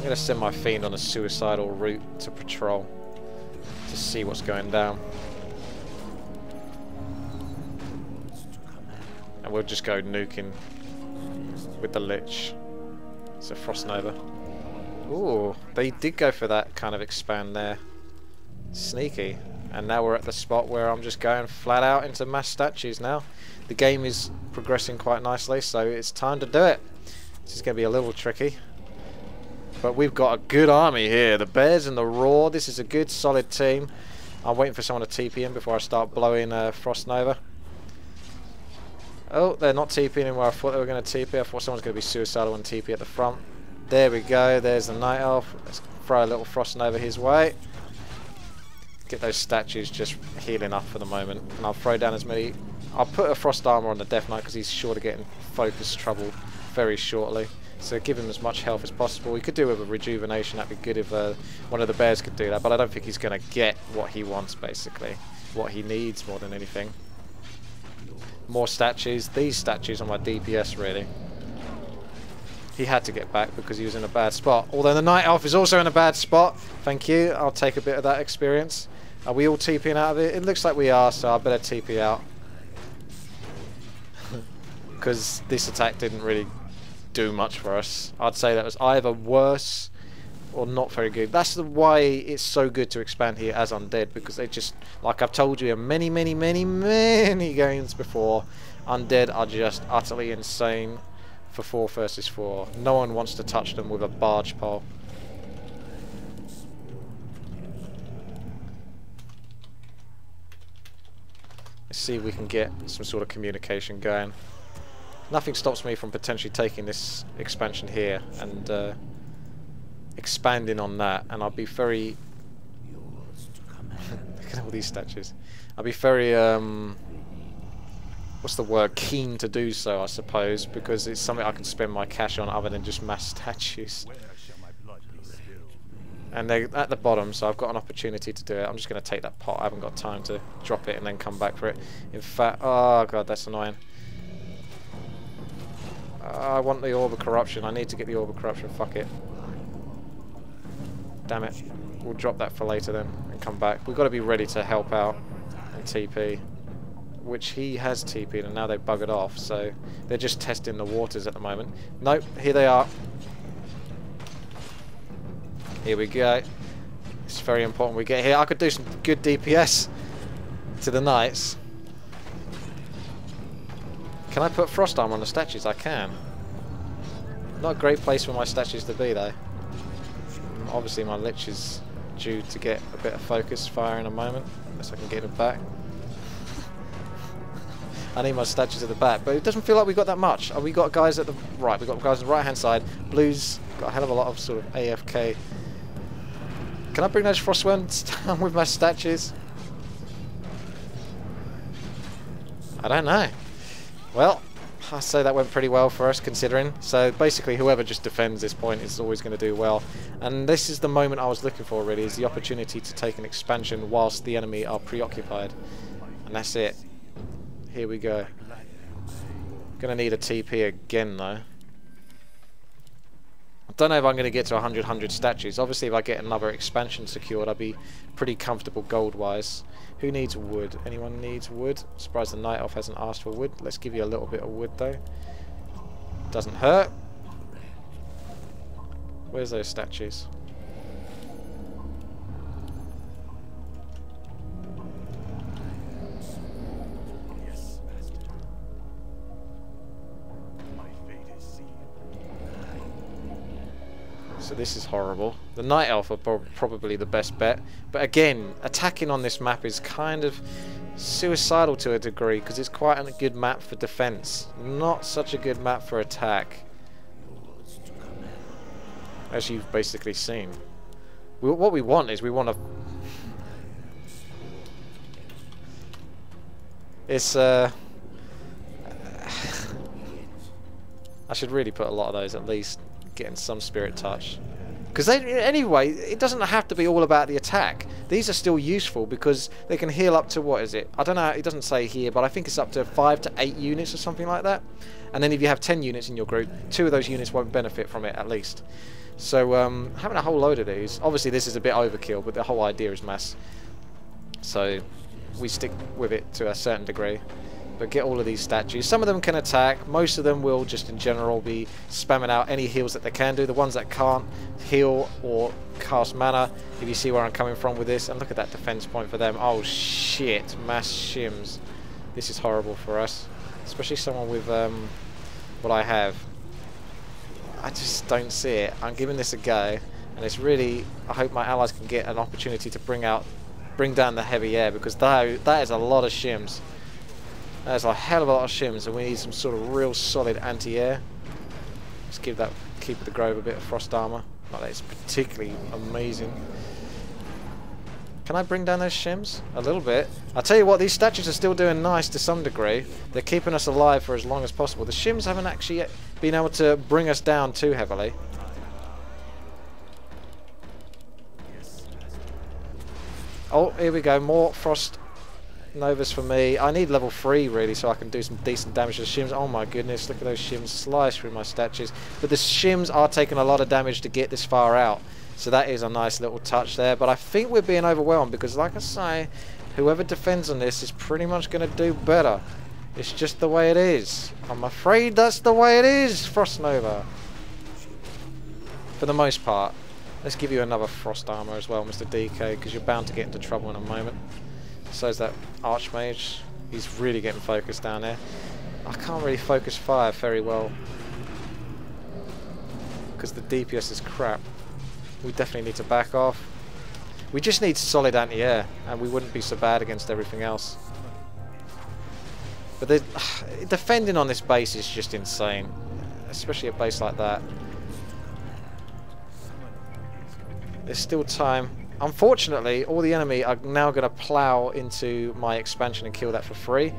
going to send my fiend on a suicidal route to patrol to see what's going down. And we'll just go nuking with the Lich. It's a Frost Nova. Ooh, they did go for that kind of expand there. Sneaky. And now we're at the spot where I'm just going flat out into mass statues now. The game is progressing quite nicely, so it's time to do it. This is going to be a little tricky. But we've got a good army here. The Bears and the Raw. This is a good solid team. I'm waiting for someone to TP in before I start blowing Frost Nova. Oh, they're not TPing in where I thought they were going to TP. I thought someone's going to be suicidal and TP at the front. There we go. There's the Night Elf. Let's throw a little Frost Nova his way. Get those statues just healing up for the moment. And I'll throw down as many... I'll put a Frost Armor on the Death Knight because he's sure to get in focus trouble very shortly. So give him as much health as possible. We could do with a rejuvenation. That'd be good if one of the bears could do that. But I don't think he's going to get what he wants, basically. What he needs more than anything. More statues. These statues are my DPS, really. He had to get back because he was in a bad spot. Although the Night Elf is also in a bad spot. Thank you. I'll take a bit of that experience. Are we all TPing out of it? It looks like we are, so I better TP out. Because this attack didn't really do much for us. I'd say that was either worse or not very good. That's why it's so good to expand here as Undead, because they just, like I've told you in many games before, Undead are just utterly insane for 4 versus 4. No one wants to touch them with a barge pole. Let's see if we can get some sort of communication going. Nothing stops me from potentially taking this expansion here and expanding on that, and I'll be very... Look at all these statues. I'll be very, what's the word? Keen to do so, I suppose, because it's something I can spend my cash on other than just mass statues. And they're at the bottom, so I've got an opportunity to do it. I'm just going to take that pot. I haven't got time to drop it and then come back for it. In fact, oh god, that's annoying. I want the Orb of Corruption. I need to get the Orb of Corruption. Fuck it. Damn it. We'll drop that for later then and come back. We've got to be ready to help out and TP. Which he has TP'd and now they've buggered off. So they're just testing the waters at the moment. Nope. Here they are. Here we go. It's very important we get here. I could do some good DPS to the Knights. Can I put Frost Armor on the statues? I can. Not a great place for my statues to be though. Obviously my Lich is due to get a bit of focus fire in a moment. Unless I can get it back. I need my statues at the back, but it doesn't feel like we've got that much. We got guys at the right. We've got guys on the right hand side. Blues got a hell of a lot of sort of AFK. Can I bring those Frostworms down with my statues? I don't know. Well, I say that went pretty well for us considering. So basically whoever just defends this point is always going to do well. And this is the moment I was looking for really, is the opportunity to take an expansion whilst the enemy are preoccupied. And that's it. Here we go. Gonna need a TP again though. I don't know if I'm going to get to 100 statues. Obviously if I get another expansion secured I'll be pretty comfortable gold wise. Who needs wood? Anyone needs wood? Surprised the Night Elf hasn't asked for wood. Let's give you a little bit of wood though. Doesn't hurt. Where's those statues? So this is horrible. The Night Elf are probably the best bet. But again, attacking on this map is kind of suicidal to a degree because it's quite a good map for defense. Not such a good map for attack. As you've basically seen. What we want is we want to... It's... I should really put a lot of those at least. Getting some spirit touch. Because anyway, it doesn't have to be all about the attack. These are still useful because they can heal up to, what is it? I don't know, it doesn't say here, but I think it's up to 5 to 8 units or something like that. And then if you have 10 units in your group, 2 of those units won't benefit from it at least. So having a whole load of these, obviously this is a bit overkill, but the whole idea is mass. So we stick with it to a certain degree. But get all of these statues. Some of them can attack. Most of them will just in general be spamming out any heals that they can do. The ones that can't heal or cast mana, if you see where I'm coming from with this. And look at that defense point for them. Oh shit, mass shims. This is horrible for us. Especially someone with what I have. I just don't see it. I'm giving this a go. And it's really, I hope my allies can get an opportunity to bring down the heavy air. Because that is a lot of shims. There's a hell of a lot of shims, and we need some sort of real solid anti-air. Let's give that Keeper of the Grove a bit of frost armor. Not that it's particularly amazing. Can I bring down those shims? A little bit. I'll tell you what, these statues are still doing nice to some degree. They're keeping us alive for as long as possible. The shims haven't actually yet been able to bring us down too heavily. Oh, here we go. More frost Novas for me. I need level 3 really so I can do some decent damage to the shims. Oh my goodness, look at those shims slice through my statues. But the shims are taking a lot of damage to get this far out. So that is a nice little touch there. But I think we're being overwhelmed because, like I say, whoever defends on this is pretty much going to do better. It's just the way it is. I'm afraid that's the way it is, Frost Nova. For the most part. Let's give you another frost armor as well, Mr. DK, because you're bound to get into trouble in a moment. So is that Archmage. He's really getting focused down there. I can't really focus fire very well because the DPS is crap. We definitely need to back off. We just need solid anti-air and we wouldn't be so bad against everything else. But defending on this base is just insane, especially a base like that. There's still time. Unfortunately, all the enemy are now going to plow into my expansion and kill that for free.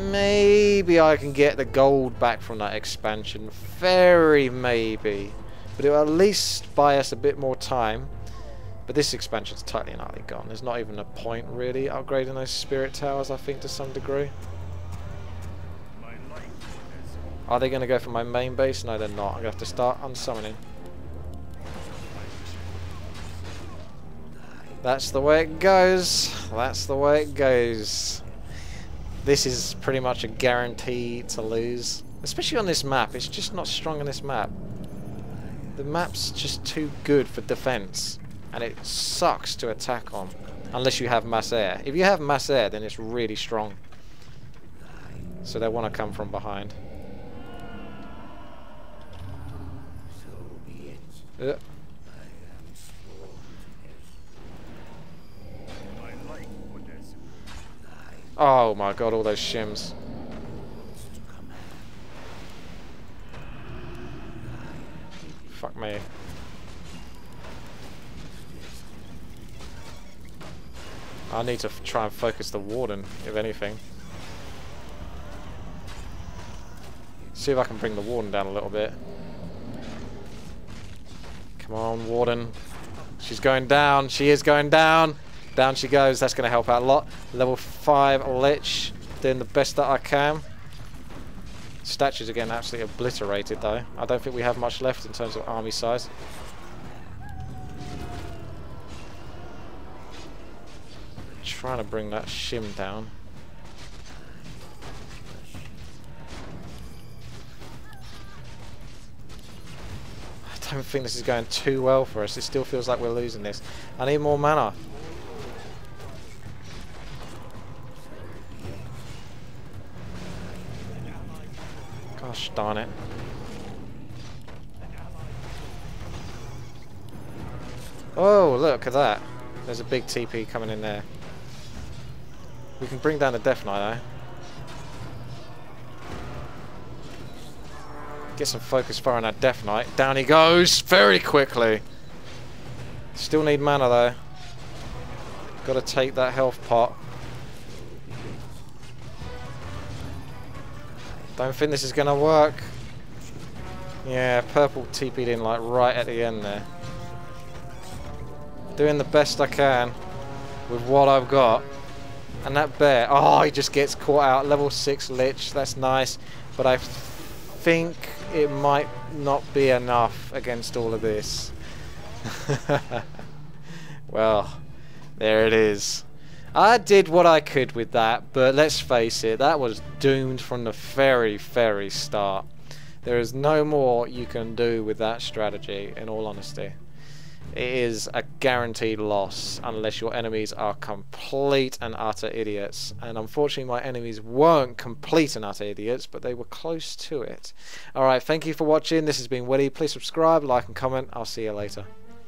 Maybe I can get the gold back from that expansion. Very maybe. But it will at least buy us a bit more time. But this expansion's totally and utterly gone. There's not even a point really upgrading those spirit towers, I think, to some degree. Are they going to go for my main base? No, they're not. I'm going to have to start unsummoning. That's the way it goes. That's the way it goes. This is pretty much a guarantee to lose. Especially on this map. It's just not strong on this map. The map's just too good for defense. And it sucks to attack on. Unless you have mass air. If you have mass air, then it's really strong. So they want to come from behind. Oh my god, all those shims. Fuck me. I need to try and focus the warden, if anything. See if I can bring the warden down a little bit. Come on, warden. She's going down. She is going down. Down she goes. That's going to help out a lot. Level 5 Lich. Doing the best that I can. Statues are getting absolutely obliterated though. I don't think we have much left in terms of army size. Trying to bring that shim down. I don't think this is going too well for us. It still feels like we're losing this. I need more mana. Gosh darn it. Oh, look at that. There's a big TP coming in there. We can bring down the Death Knight though. Get some focus fire on that Death Knight. Down he goes very quickly. Still need mana though. Got to take that health pot. Don't think this is going to work. Yeah, purple TP'd in like right at the end there. Doing the best I can with what I've got. And that bear, oh, he just gets caught out. Level 6 Lich, that's nice. But I think it might not be enough against all of this. Well, there it is. I did what I could with that, but let's face it, that was doomed from the very, very start. There is no more you can do with that strategy, in all honesty. It is a guaranteed loss unless your enemies are complete and utter idiots. And unfortunately my enemies weren't complete and utter idiots, but they were close to it. Alright, thank you for watching. This has been WTii. Please subscribe, like and comment. I'll see you later.